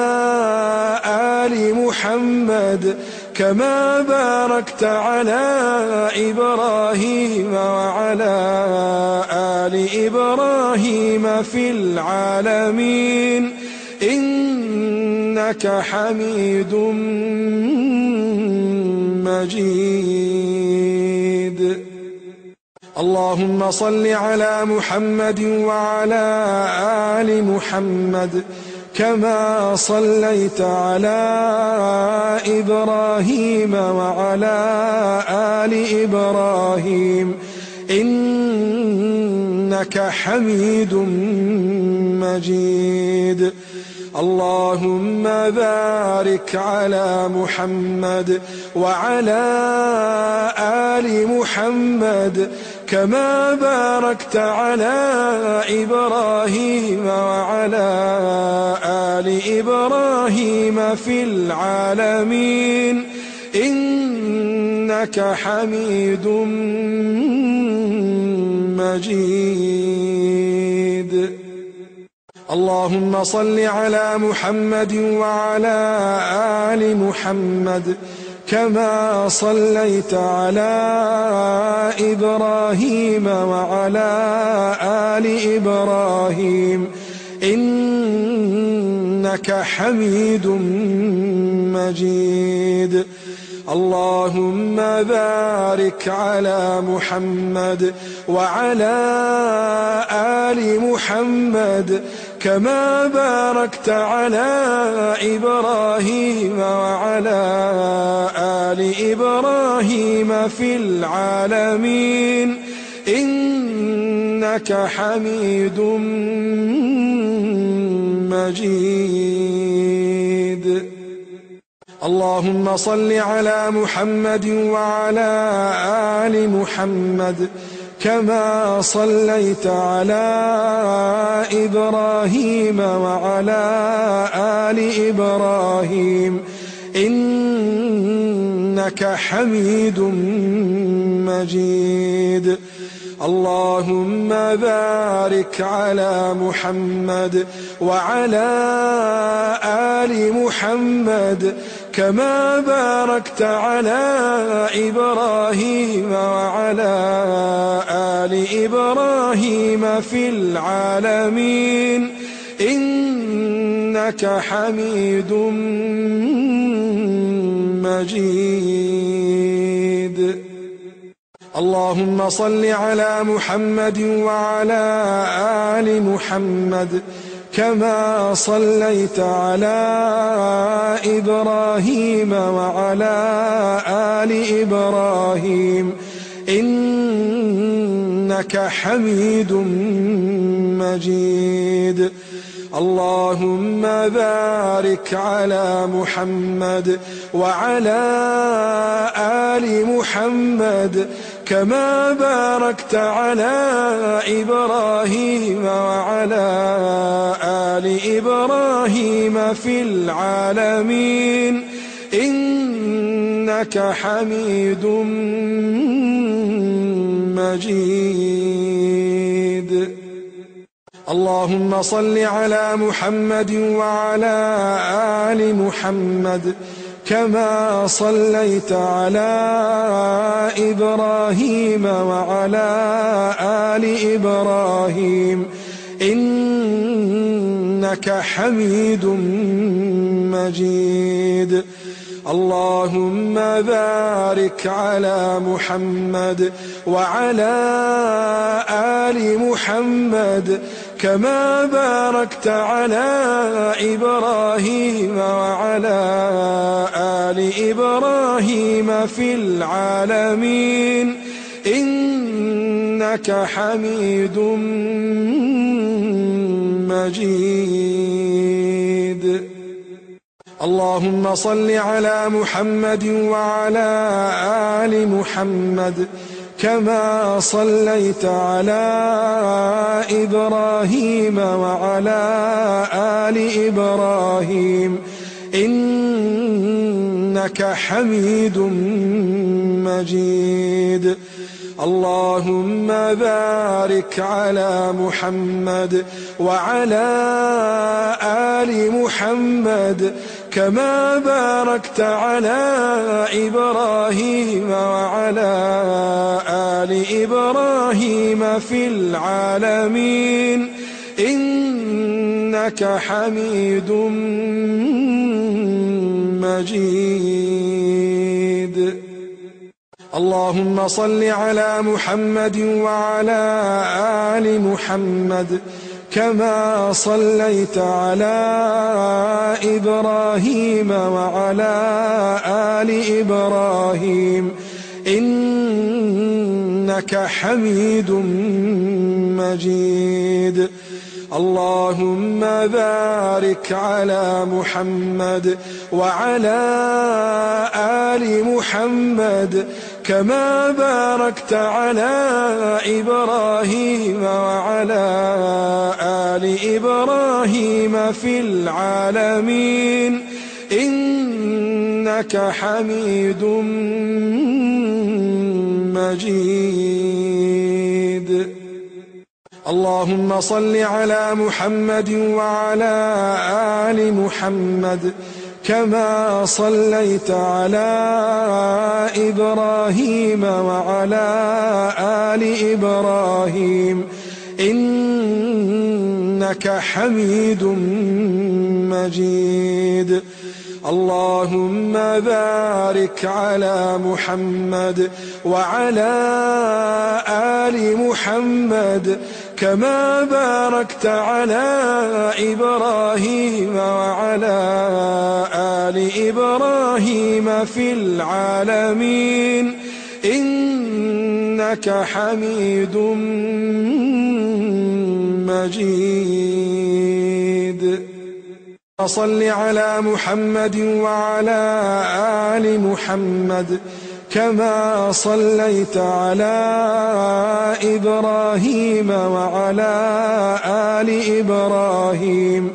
آل محمد كما باركت على إبراهيم وعلى آل إبراهيم في العالمين إنك حميد مجيد. اللهم صل على محمد وعلى آل محمد كما صليت على إبراهيم وعلى آل إبراهيم إنك حميد مجيد. اللهم بارك على محمد وعلى آل محمد كما باركت على إبراهيم وعلى آل إبراهيم في العالمين إنك حميد مجيد. اللهم صل على محمد وعلى آل محمد كما صليت على إبراهيم وعلى آل إبراهيم إنك حميد مجيد. اللهم بارك على محمد وعلى آل محمد كما باركت على إبراهيم وعلى آل إبراهيم في العالمين إنك حميد مجيد. اللهم صل على محمد وعلى آل محمد كما صليت على إبراهيم وعلى آل إبراهيم إنك حميد مجيد. اللهم بارك على محمد وعلى آل محمد كما باركت على إبراهيم وعلى آل إبراهيم في العالمين إنك حميد مجيد. اللهم صل على محمد وعلى آل محمد كما صليت على إبراهيم وعلى آل إبراهيم إنك حميد مجيد. اللهم بارك على محمد وعلى آل محمد كما باركت على إبراهيم وعلى آل إبراهيم في العالمين إنك حميد مجيد. اللهم صل على محمد وعلى آل محمد كما صليت على إبراهيم وعلى آل إبراهيم إنك حميد مجيد. اللهم بارك على محمد وعلى آل محمد كما باركت على إبراهيم وعلى آل إبراهيم في العالمين إنك حميد مجيد. اللهم صل على محمد وعلى آل محمد كما صليت على إبراهيم وعلى آل إبراهيم إنك حميد مجيد. اللهم بارك على محمد وعلى آل محمد كما باركت على إبراهيم وعلى آل إبراهيم في العالمين إنك حميد مجيد. اللهم صل على محمد وعلى آل محمد كما صليت على إبراهيم وعلى آل إبراهيم إنك حميد مجيد. اللهم بارك على محمد وعلى آل محمد كما باركت على إبراهيم وعلى آل إبراهيم في العالمين إنك حميد مجيد. اللهم صل على محمد وعلى آل محمد كما صليت على إبراهيم وعلى آل إبراهيم إنك حميد مجيد. اللهم بارك على محمد وعلى آل محمد كما باركت على إبراهيم وعلى آل إبراهيم في العالمين إنك حميد مجيد. صل على محمد وعلى آل محمد كما صليت على إبراهيم وعلى آل إبراهيم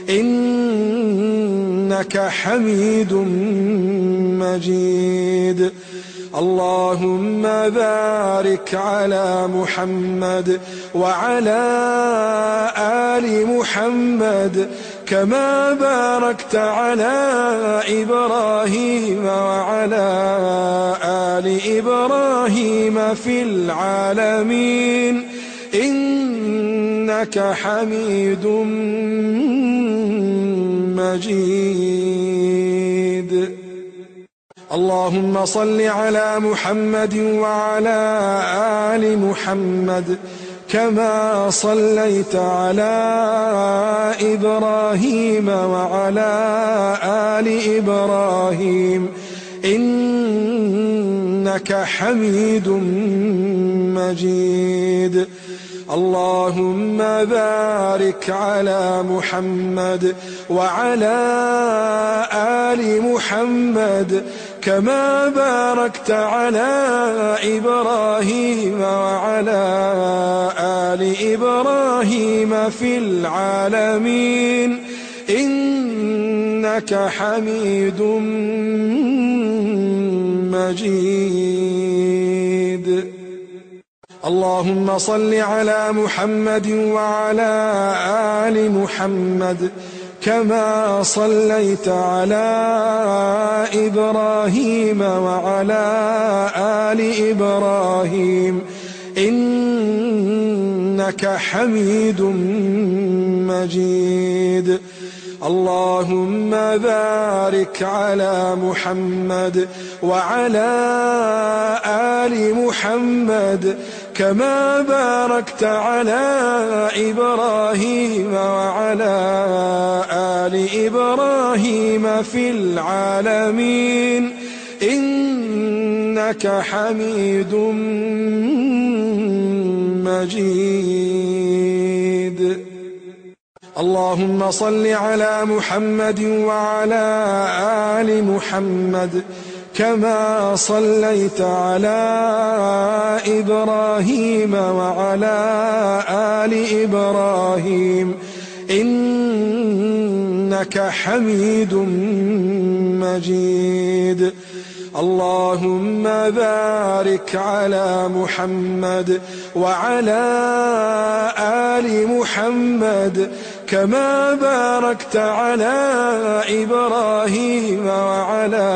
إنك حميد مجيد. اللهم بارك على محمد وعلى آل محمد كما باركت على إبراهيم وعلى آل إبراهيم في العالمين إنك حميد مجيد. اللهم صل على محمد وعلى آل محمد كما صليت على إبراهيم وعلى آل إبراهيم إنك حميد مجيد. اللهم بارك على محمد وعلى آل محمد كما باركت على إبراهيم وعلى آل إبراهيم في العالمين إنك حميد مجيد. اللهم صل على محمد وعلى آل محمد كما صليت على إبراهيم وعلى آل إبراهيم إنك حميد مجيد. اللهم بارك على محمد وعلى آل محمد كما باركت على إبراهيم وعلى آل إبراهيم في العالمين إنك حميد مجيد. اللهم صل على محمد وعلى آل محمد كما صليت على إبراهيم وعلى آل إبراهيم إنك حميد مجيد. اللهم بارك على محمد وعلى آل محمد كما باركت على إبراهيم وعلى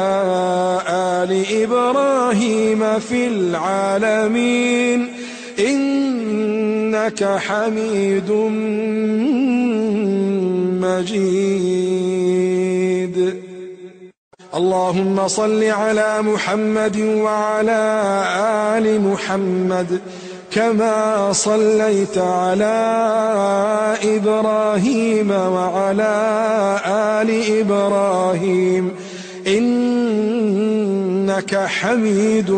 آل إبراهيم في العالمين إنك حميد مجيد. اللهم صل على محمد وعلى آل محمد كما صليت على إبراهيم وعلى آل إبراهيم إنك حميد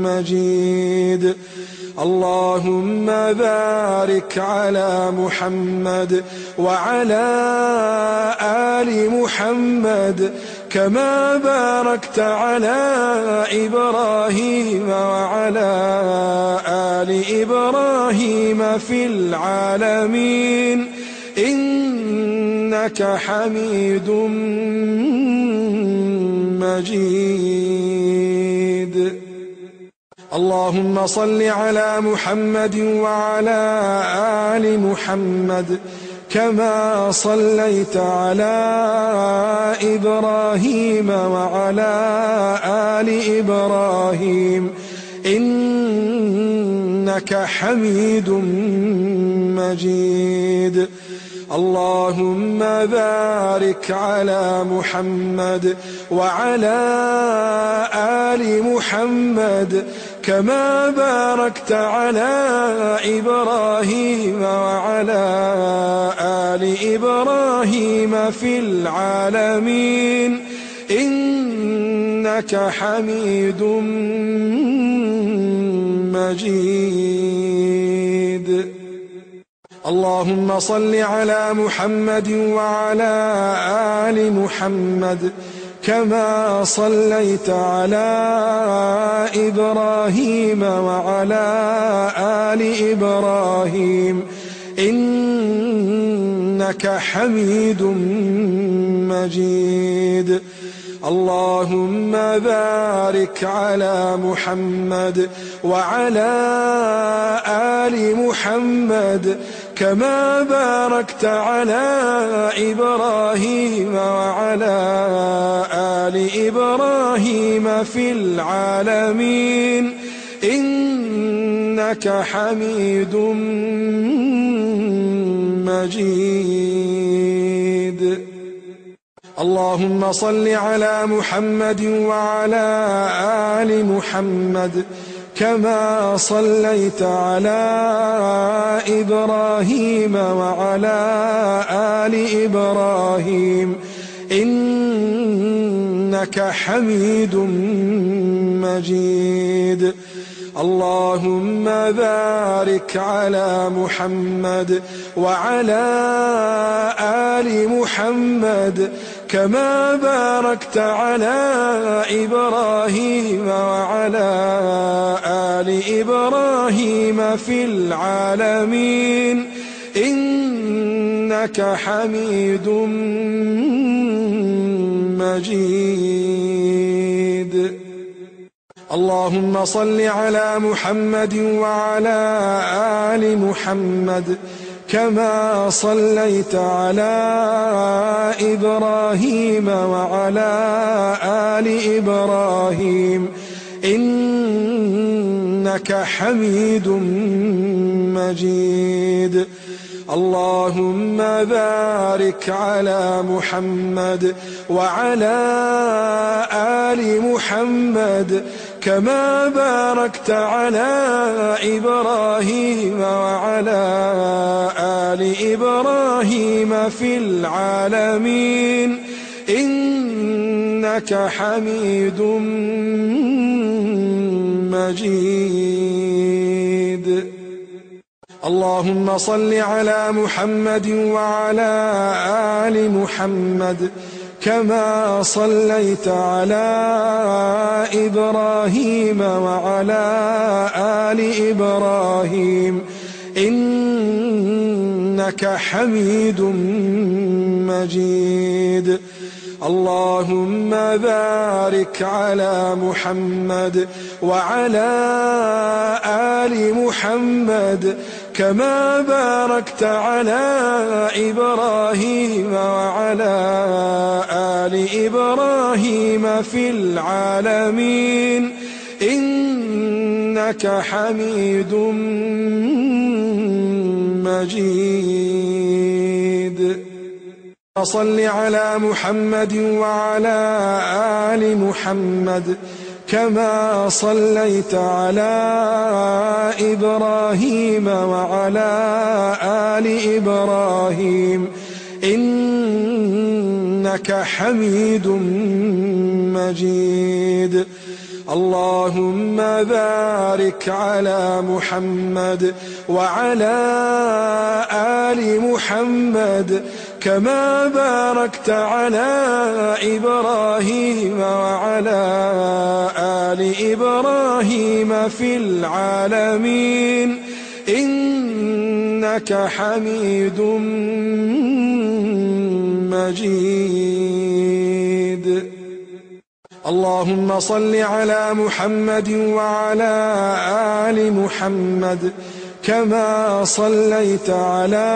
مجيد. اللهم بارك على محمد وعلى آل محمد كما باركت على إبراهيم وعلى آل إبراهيم في العالمين إنك حميد مجيد. اللهم صل على محمد وعلى آل محمد كما صليت على إبراهيم وعلى آل إبراهيم إنك حميد مجيد. اللهم بارك على محمد وعلى آل محمد كما باركت على إبراهيم وعلى آل إبراهيم في العالمين إنك حميد مجيد. اللهم صل على محمد وعلى آل محمد كما صليت على إبراهيم وعلى آل إبراهيم إنك حميد مجيد. اللهم بارك على محمد وعلى آل محمد كما باركت على إبراهيم وعلى آل إبراهيم في العالمين إنك حميد مجيد. اللهم صل على محمد وعلى آل محمد كما صليت على إبراهيم وعلى آل إبراهيم إنك حميد مجيد. اللهم بارك على محمد وعلى آل محمد كما باركت على إبراهيم وعلى آل إبراهيم في العالمين إنك حميد مجيد. اللهم صل على محمد وعلى آل محمد كما صليت على إبراهيم وعلى آل إبراهيم إنك حميد مجيد. اللهم بارك على محمد وعلى آل محمد كما باركت على إبراهيم وعلى آل إبراهيم في العالمين إنك حميد مجيد. اللهم صل على محمد وعلى آل محمد كما صليت على إبراهيم وعلى آل إبراهيم إنك حميد مجيد. اللهم بارك على محمد وعلى آل محمد كما باركت على إبراهيم وعلى آل إبراهيم في العالمين إنك حميد مجيد. صل على محمد وعلى آل محمد كما صليت على إبراهيم وعلى آل إبراهيم إنك حميد مجيد. اللهم بارك على محمد وعلى آل محمد كما باركت على إبراهيم وعلى آل إبراهيم في العالمين إنك حميد مجيد. اللهم صل على محمد وعلى آل محمد كما صليت على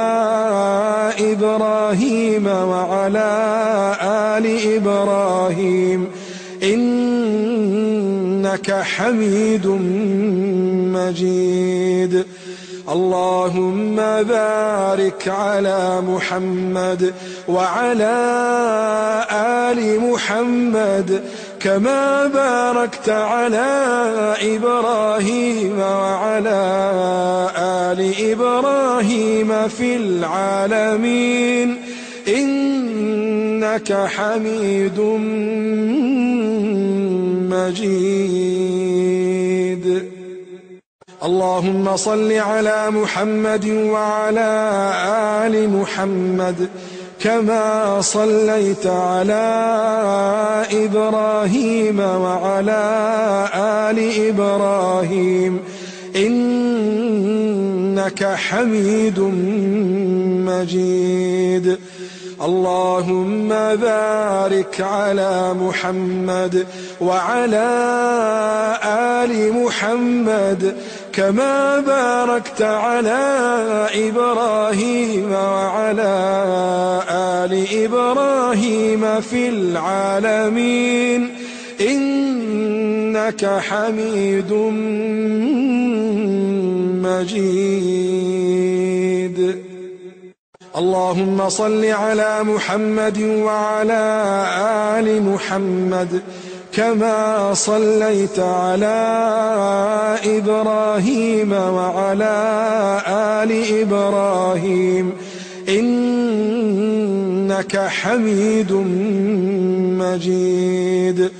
إبراهيم وعلى آل إبراهيم إنك حميد مجيد. اللهم بارك على محمد وعلى آل محمد كما باركت على إبراهيم وعلى آل إبراهيم في العالمين إنك حميد مجيد. اللهم صل على محمد وعلى آل محمد كما صليت على إبراهيم وعلى آل إبراهيم إنك حميد مجيد. اللهم بارك على محمد وعلى آل محمد كما باركت على إبراهيم وعلى آل إبراهيم في العالمين إنك حميد مجيد. اللهم صل على محمد وعلى آل محمد كما صليت على إبراهيم وعلى آل إبراهيم إنك حميد مجيد.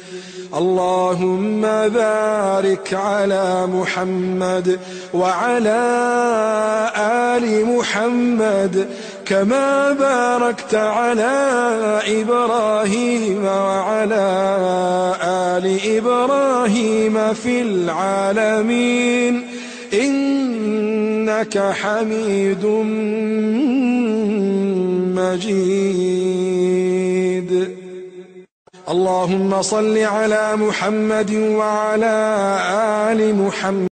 اللهم بارك على محمد وعلى آل محمد كما باركت على إبراهيم وعلى آل إبراهيم في العالمين إنك حميد مجيد. اللهم صل على محمد وعلى آل محمد